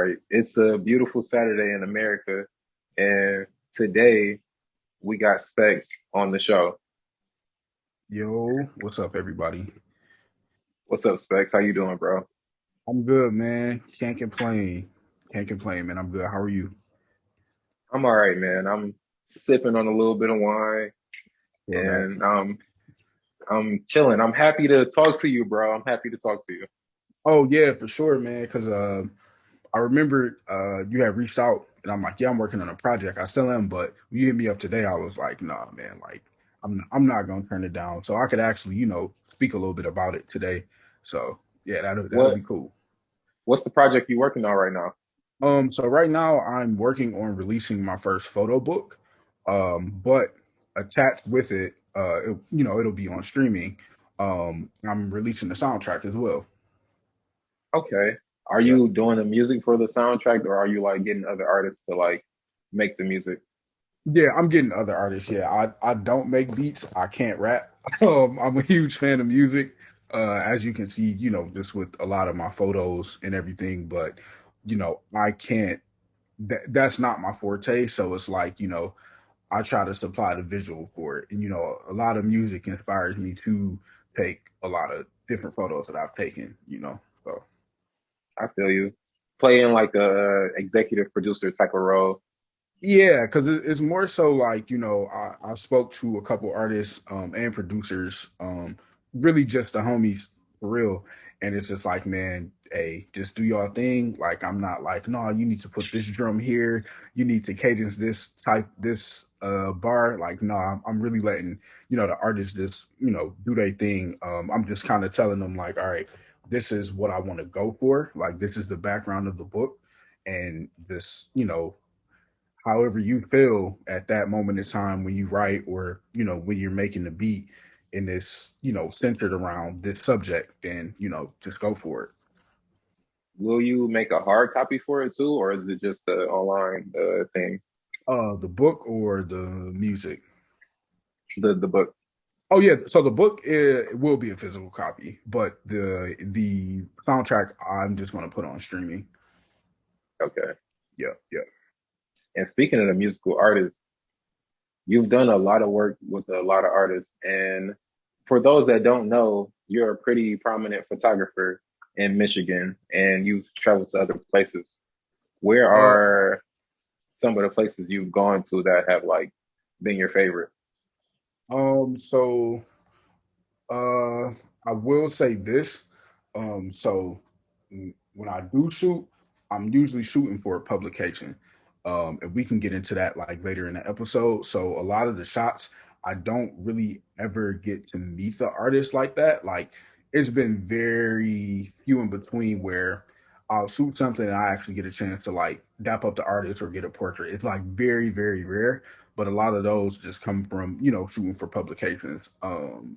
right. It's a beautiful Saturday in America, and today we got Specs on the show. Yo, what's up, everybody? What's up, Specs? How you doing, bro? I'm good, man. Can't complain. Can't complain, man. I'm good. How are you? I'm all right, man. I'm sipping on a little bit of wine, Feel that? and I'm chilling. I'm happy to talk to you, bro. I'm happy to talk to you. Oh yeah, for sure, man. Because I remember you had reached out, and I'm like, yeah, I'm working on a project. I still am, but when you hit me up today, I was like, nah, man. Like, I'm not gonna turn it down. So I could actually, speak a little bit about it today. So yeah, that'll What be cool. what's the project you working on right now? So right now I'm working on releasing my first photo book. But attached with it, it'll be on streaming. I'm releasing the soundtrack as well. Okay. Are Yeah. you doing the music for the soundtrack, or are you like getting other artists to like make the music? Yeah, I'm getting other artists. Yeah, I don't make beats. I can't rap. I'm a huge fan of music. As you can see, just with a lot of my photos and everything, but I can't that's not my forte. So it's like, I try to supply the visual for it. And a lot of music inspires me to take a lot of different photos that I've taken. So I feel you. Playing like a executive producer type of role. yeah, because it's more so like, I spoke to a couple artists and producers, really just the homies for real. And it's just like, man, hey, just do your thing. Like, I'm not like, no, you need to put this drum here. You need to cadence this bar. Like, no, I'm really letting, the artists just, do their thing. I'm just kind of telling them, like, all right, this is what I want to go for. Like, this is the background of the book. And this, however you feel at that moment in time when you write or when you're making the beat and it's centered around this subject, then just go for it. Will you make a hard copy for it too, or is it just the online thing, The book or the music? the book? Oh yeah, so the book it will be a physical copy, but the soundtrack I'm just going to put on streaming. Okay. Yeah, yeah. And speaking of the musical artists, you've done a lot of work with a lot of artists. And for those that don't know, you're a pretty prominent photographer in Michigan, and you've traveled to other places. Where uh are some of the places you've gone to that have like been your favorite? so Uh, I will say this. When I do shoot, I'm usually shooting for a publication. And we can get into that like later in the episode. So a lot of the shots, I don't really ever get to meet the artist like that. Like it's been very few in between where I'll shoot something and I actually get a chance to like dap up the artist or get a portrait. It's like very, very rare. But a lot of those just come from, shooting for publications.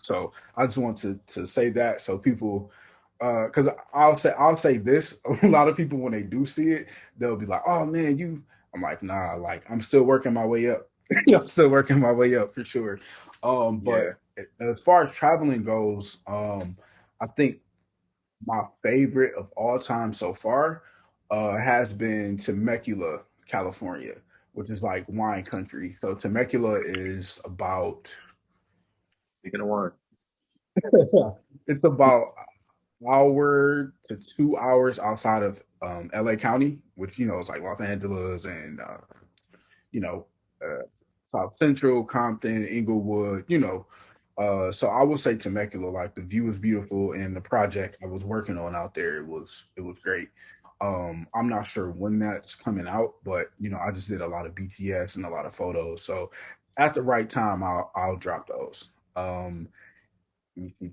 So I just want to say that so people because I'll say this a lot of people when they do see it they'll be like, oh man, you I'm like, nah, like I'm still working my way up. I'm still working my way up for sure. But Yeah. as far as traveling goes, I think my favorite of all time so far has been Temecula, California, which is like wine country. So Temecula is about Speaking of one, it's about hour to 2 hours outside of LA County, which is like Los Angeles and you know uh, South Central, Compton, Inglewood. So I would say Temecula. Like the view is beautiful, and the project I was working on out there it was great. I'm not sure when that's coming out, but I just did a lot of BTS and a lot of photos. So at the right time, I'll drop those.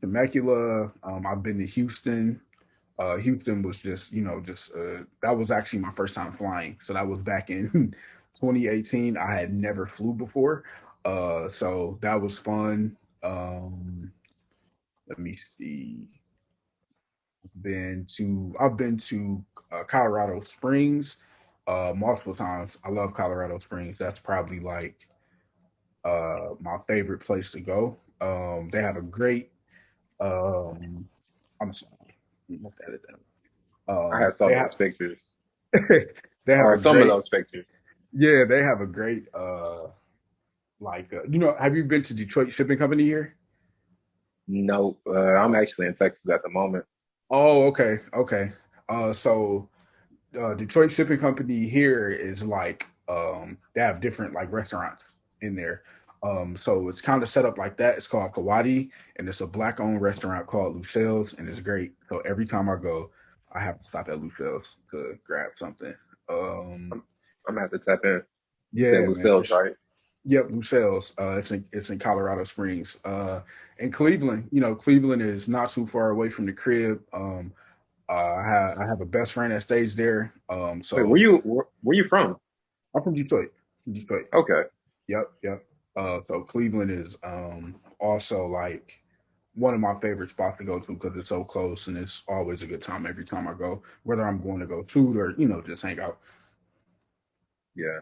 Temecula. I've been to Houston. Houston was just that was actually my first time flying. So that was back in 2018. I had never flew before, so that was fun. Let me see. I've been to Colorado Springs multiple times. I love Colorado Springs. That's probably like my favorite place to go. They have a great um, I'm sorry, look at it. I had saw They those have pictures. They have or a some of great, those pictures. yeah, they have a great, have you been to Detroit Shipping Company here? Nope. I'm actually in Texas at the moment. Oh, okay, okay. So Detroit Shipping Company here is like they have different like restaurants in there. So it's kind of set up like that. It's called Kawadi, and it's a black owned restaurant called Lucille's, and it's great. So every time I go, I have to stop at Lucille's to grab something. Um, I'm, I'm gonna have to tap in. You said yeah, man, Lucille's, right? yep, Lucille's. It's in Colorado Springs. In Cleveland, Cleveland is not too far away from the crib. I have a best friend that stays there. Wait, So where you from? I'm from Detroit. Detroit. Okay. Yep, yep. So Cleveland is also like one of my favorite spots to go to because it's so close and it's always a good time every time I go, whether I'm going to go shoot or just hang out. Yeah.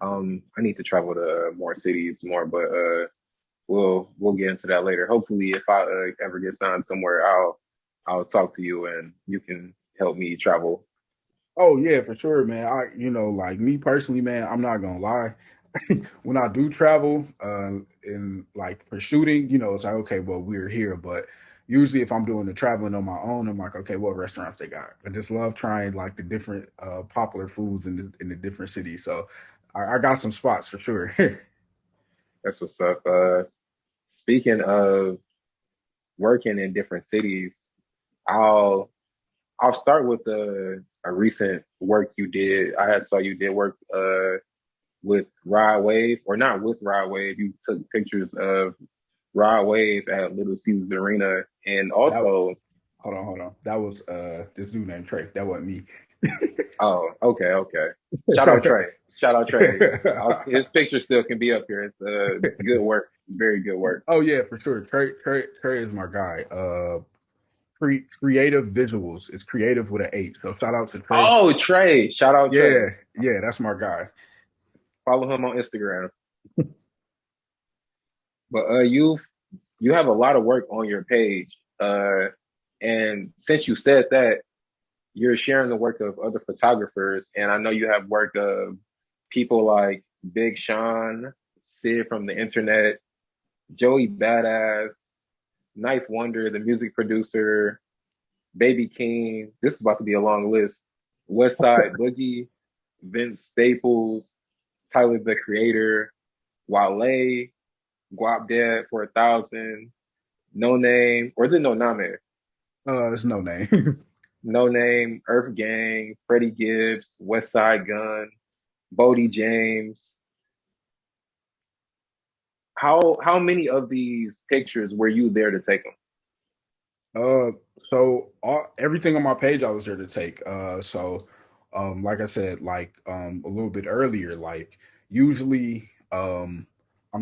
I need to travel to more cities more, but we'll get into that later. Hopefully, if I ever get signed somewhere, I'll talk to you and you can help me travel. Oh yeah, for sure, man. Like me personally, man, I'm not gonna lie. When I do travel, and like for shooting, it's like okay, well we're here, but usually if I'm doing the traveling on my own, I'm like, okay, what restaurants they got? I just love trying like the different popular foods in the different cities. So I got some spots for sure. That's what's up. Speaking of working in different cities, I'll I'll start with a recent work you did. I had saw you did work with Rod Wave, or not with Rod Wave. You took pictures of Rod Wave at Little Caesars Arena, and That also, hold on. That was this dude named Trey. That wasn't me. oh, okay, okay. Shout out Trey. Shout out Trey. His picture still can be up here. It's good work. Very good work. Oh yeah, for sure. Trey is my guy. Creative visuals. It's creative with an H. So shout out to Trey. Oh, Trey. Shout out Trey. Yeah, yeah, that's my guy. Follow him on Instagram. But you have a lot of work on your page. And since you said that, you're sharing the work of other photographers, and I know you have work of people like Big Sean, Sid from the internet, Joey Badass, Knife Wonder, the music producer, Baby King. This is about to be a long list. West Side Boogie, Vince Staples, Tyler the Creator, Wale, Guap Dad for 1,000, No Name, or is it No Name? There's no name. No Name, Earth Gang, Freddie Gibbs, West Side Gun, Bodie James. How many of these pictures were you there to take them? uh, everything on my page I was there to take. Like I said, like a little bit earlier, like usually I'm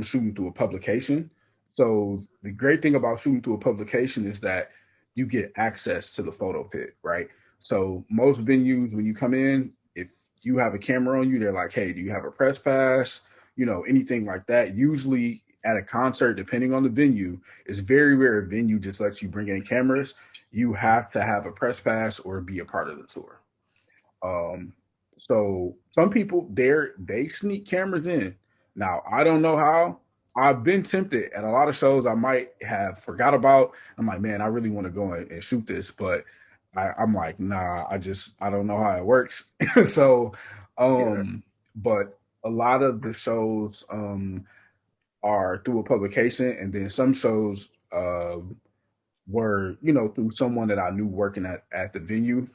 shooting through a publication. So the great thing about shooting through a publication is that you get access to the photo pit, right? So most venues when you come in, if you have a camera on you, they're like, "Hey, do you have a press pass?" Anything like that. Usually at a concert, depending on the venue, it's very rare a venue just lets you bring in cameras. You have to have a press pass or be a part of the tour. Um, so some people they sneak cameras in. Now I don't know how. I've been tempted at a lot of shows. I might have forgot about. I'm like, man, I really want to go and shoot this, but I'm like, nah. I don't know how it works. so, Yeah, but a lot of the shows are through a publication, and then some shows were through someone that I knew working at the venue.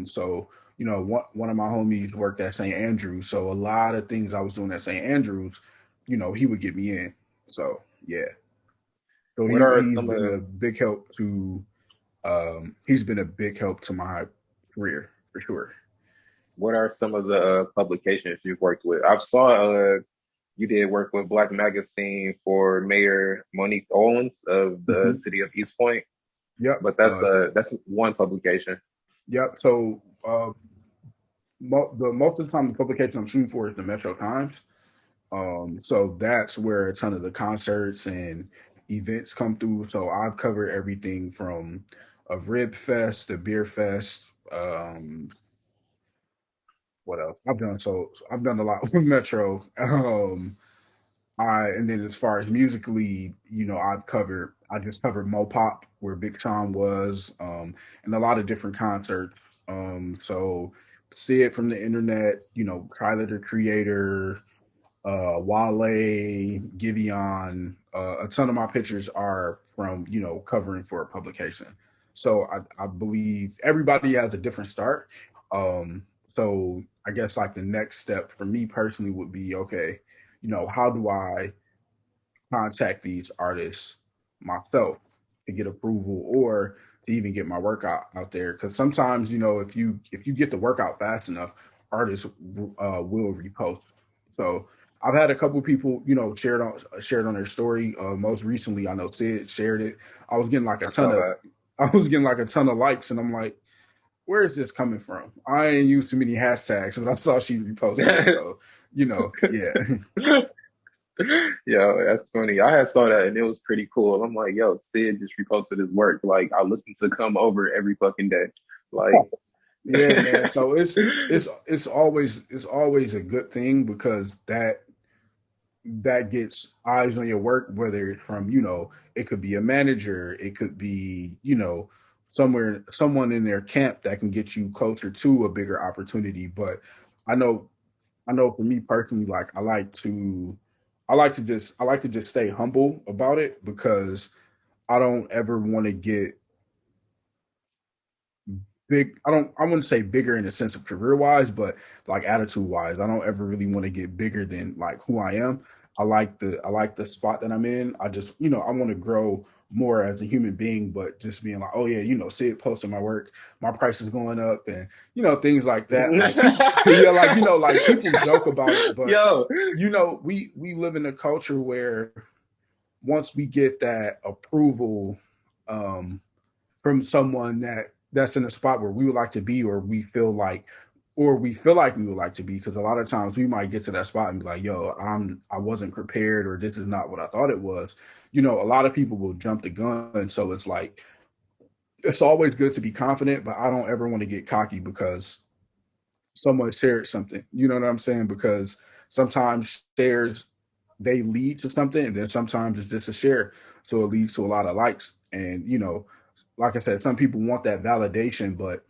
So one of my homies worked at St. Andrews, so a lot of things I was doing at St. Andrews, he would get me in. So yeah, so what are he's some been of a big help to he's been a big help to my career for sure. what are some of the publications you've worked with? I saw you did work with Black Magazine for Mayor Monique Owens of the Hmm. city of East Point, Yep. but that's one publication. Yep. So most of the time the publication I'm shooting for is the Metro Times. So that's where a ton of the concerts and events come through. So I've covered everything from a rib fest, a beer fest, what else? I've done a lot with Metro. And then as far as musically, I just covered Mopop where Big Sean was, and a lot of different concerts. So see it from the internet, Tyler the Creator, Wale, Giveon. A ton of my pictures are from covering for a publication. So I believe everybody has a different start. So I guess like the next step for me personally would be okay, how do I contact these artists myself to get approval or to even get my workout out there? Because sometimes if you get the workout fast enough, artists will repost. So I've had a couple people shared on their story. Most recently, I know Sid shared it. I was getting like a I ton saw of that. I was getting like a ton of likes, and I'm like, where is this coming from? I ain't used too many hashtags, but I saw she reposted it. So yeah. Yo, that's funny. I had saw that and it was pretty cool. I'm like, yo, Sid just reposted his work. Like I listen to Come Over every fucking day. Like Yeah, man. So it's always a good thing because that gets eyes on your work, whether it's from, it could be a manager, it could be, someone in their camp that can get you closer to a bigger opportunity. But I know I know for me personally, like I like to just stay humble about it because I don't ever want to get big. I wouldn't say bigger in the sense of career wise, but like attitude wise, I don't ever really want to get bigger than like who I am. I like the spot that I'm in. I just, I want to grow more as a human being, but just being like, oh yeah, see it posting my work, my price is going up, and things like that. Like people, yeah, like like people joke about it, but yo, we live in a culture where once we get that approval, um, from someone that's in a spot where we would like to be, or we feel like we would like to be, because a lot of times we might get to that spot and be like, yo, I wasn't prepared, or this is not what I thought it was. A lot of people will jump the gun. So it's like it's always good to be confident, but I don't ever want to get cocky because someone shared something. You know what I'm saying? Because sometimes shares, they lead to something, and then sometimes it's just a share, so it leads to a lot of likes. And like I said, some people want that validation, but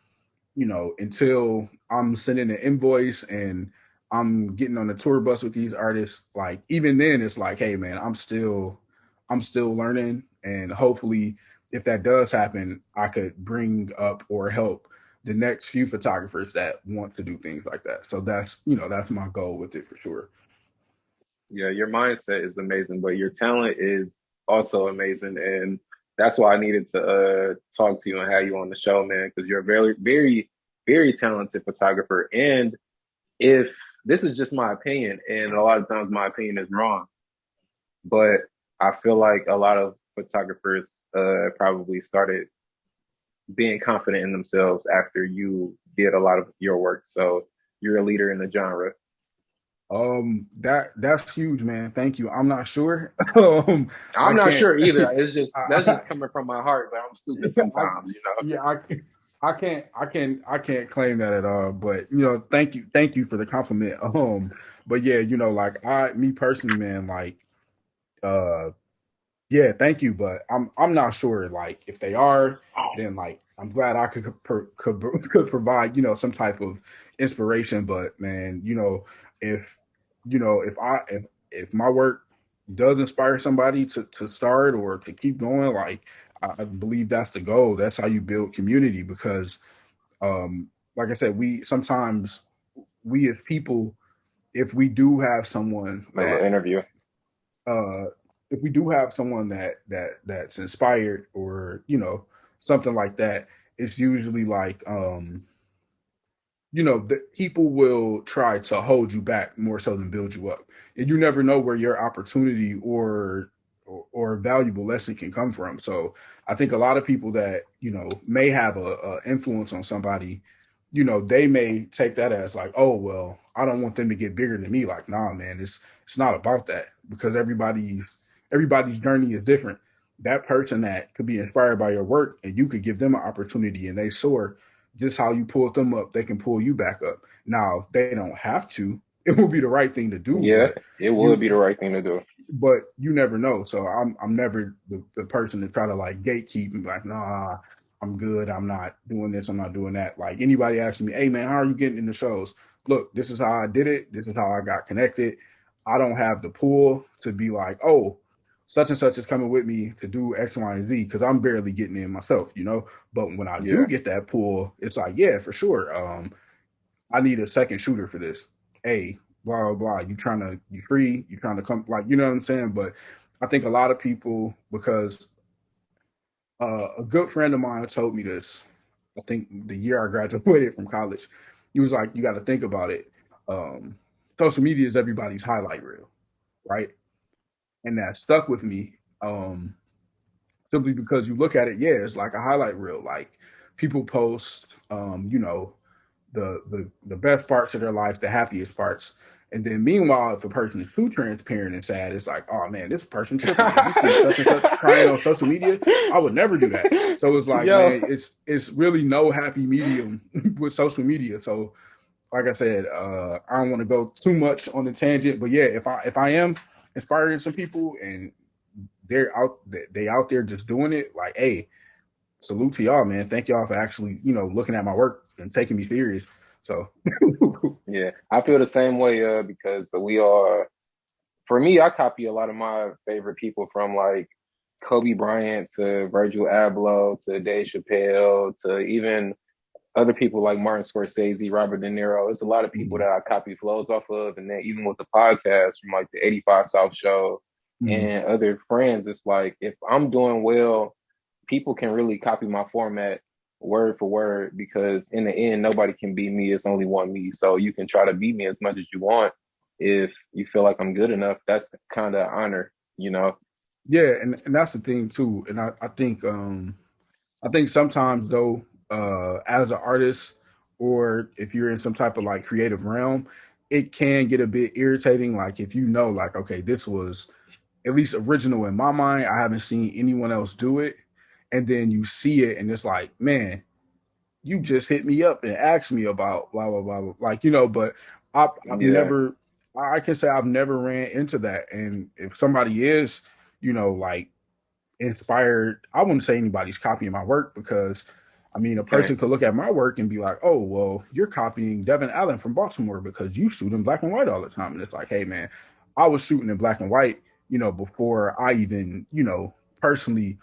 until I'm sending an invoice and I'm getting on the tour bus with these artists, like even then it's like, hey man, I'm still learning, and hopefully if that does happen, I could bring up or help the next few photographers that want to do things like that. So that's my goal with it for sure. yeah, your mindset is amazing, but your talent is also amazing. And that's why I needed to talk to you and have you on the show, man, because you're a very, very, very talented photographer. And if this is just my opinion, and a lot of times my opinion is wrong, but I feel like a lot of photographers probably started being confident in themselves after you did a lot of your work. So you're a leader in the genre. That's huge, man. Thank you. I'm not sure. I I'm not can't. sure either. It's just that's I, just coming from my heart, but I'm stupid I, sometimes, yeah, I can't claim that at all. But thank you for the compliment. But yeah, like me personally, man, like, uh, yeah, thank you, but I'm not sure. Like, if they are, then like I'm glad I could provide some type of inspiration. But man, if if my work does inspire somebody to start or to keep going, like I believe that's the goal. That's how you build community because, um, like I said, we as people, if we do have someone a little interview. uh if we do have someone that's inspired, or something like that, it's usually like, the people will try to hold you back more so than build you up, and you never know where your opportunity or valuable lesson can come from. So I think a lot of people that may have a influence on somebody, they may take that as like, oh well, I don't want them to get bigger than me. Like, nah, man, it's not about that, because everybody's journey is different. That person that could be inspired by your work, and you could give them an opportunity and they soar, just how you pulled them up, they can pull you back up. Now they don't have to. It would be the right thing to do, Yeah, but it would you be the right thing to do. you never know. So I'm never the person to try to like gatekeep and be like, nah, I'm good. I'm not doing this. I'm not doing that. Like anybody asking me, hey man, how are you getting in the shows? Look, this is how I did it. This is how I got connected. I don't have the pull to be like, oh, such and such is coming with me to do X, Y, and Z because I'm barely getting in myself, you know. But when I do Yeah, get that pull, it's like, yeah, for sure. I need a second shooter for this. Hey, blah blah blah. You free? You trying to come? Like you know what I'm saying? But I think a lot of people because a good friend of mine told me this. I think the year I graduated from college, he was like, "You got to think about it. Um, Social media is everybody's highlight reel, right?" And that stuck with me. Simply because you look at it, yeah, it's like a highlight reel. Like people post, the best parts of their life, the happiest parts. And then meanwhile, if a person is too transparent and sad, it's like, oh man, this person tripping, man. You see such and such crying on social media. I would never do that. So it's like, yo, man, it's really no happy medium with social media. So like I said, I don't want to go too much on the tangent, but yeah, if I am inspiring some people and they out there just doing it, like, hey, salute to y'all, man. Thank y'all for actually, looking at my work and taking me serious. So yeah, I feel the same way. Because we are. For me, I copy a lot of my favorite people from like Kobe Bryant to Virgil Abloh to Dave Chappelle to even other people like Martin Scorsese, Robert De Niro. It's a lot of people that I copy flows off of. And then even with the podcast from like the 85 South Show mm, and other friends, it's like if I'm doing well, people can really copy my format word for word because in the end, nobody can beat me. It's only one me. So you can try to beat me as much as you want. If you feel like I'm good enough, that's kind of honor, you know? yeah, and that's the thing too. And I think sometimes though, as an artist or if you're in some type of like creative realm, it can get a bit irritating. Like if you know, like, okay, this was at least original in my mind. I haven't seen anyone else do it. And then you see it and it's like, man, you just hit me up and asked me about blah blah blah, blah. Like but I've Yeah. never I can say I've never ran into that. And if somebody is, like inspired, I wouldn't say anybody's copying my work because I mean a Okay. person could look at my work and be like, oh well, you're copying Devin Allen from Baltimore because you shoot in black and white all the time. And it's like, hey man, I was shooting in black and white, before I even, personally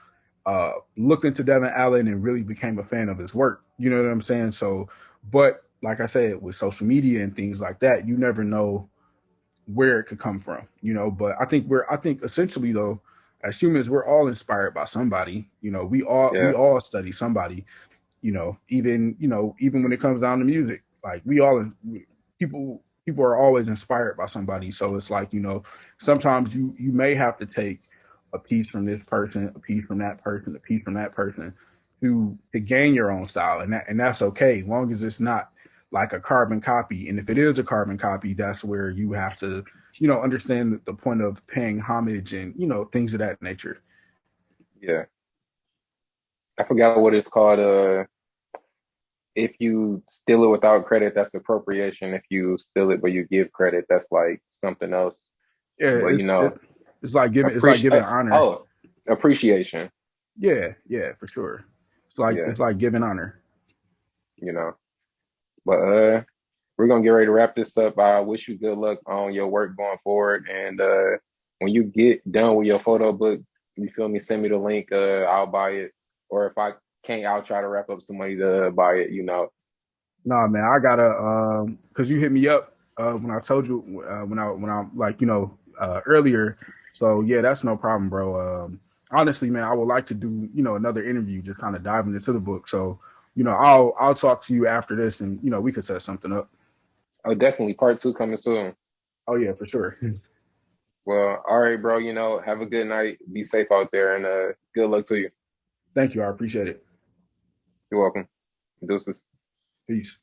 looked into Devin Allen and really became a fan of his work. You know what I'm saying? So, but like I said, with social media and things like that, you never know where it could come from, But I think essentially though, as humans, we're all inspired by somebody. We Yeah. all study somebody. Even when it comes down to music, like people are always inspired by somebody. So it's like sometimes you may have to take a piece from this person, a piece from that person, a piece from that person to gain your own style, and that's okay, as long as it's not like a carbon copy. And if it is a carbon copy, that's where you have to understand the point of paying homage and things of that nature. Yeah. I forgot what it's called. If you steal it without credit, that's appropriation. If you steal it but you give credit, that's like something else. Yeah, But it's like giving appreciate. honor. Oh, appreciation. Yeah, yeah, for sure. Yeah, It's like giving honor. you know. But we're gonna get ready to wrap this up. I wish you good luck on your work going forward. And when you get done with your photo book, you feel me? Send me the link. I'll buy it. Or if I can't, I'll try to wrap up some money to buy it. You know. Nah, man, I gotta because you hit me up when I told you when I like earlier. So yeah, that's no problem, bro. Honestly, man, I would like to do another interview, just kind of diving into the book. So I'll talk to you after this, and we could set something up. Oh, definitely. Part two coming soon. Oh yeah, for sure. Well, all right, bro. Have a good night. Be safe out there, and good luck to you. Thank you. I appreciate it. You're welcome. Deuces. Peace.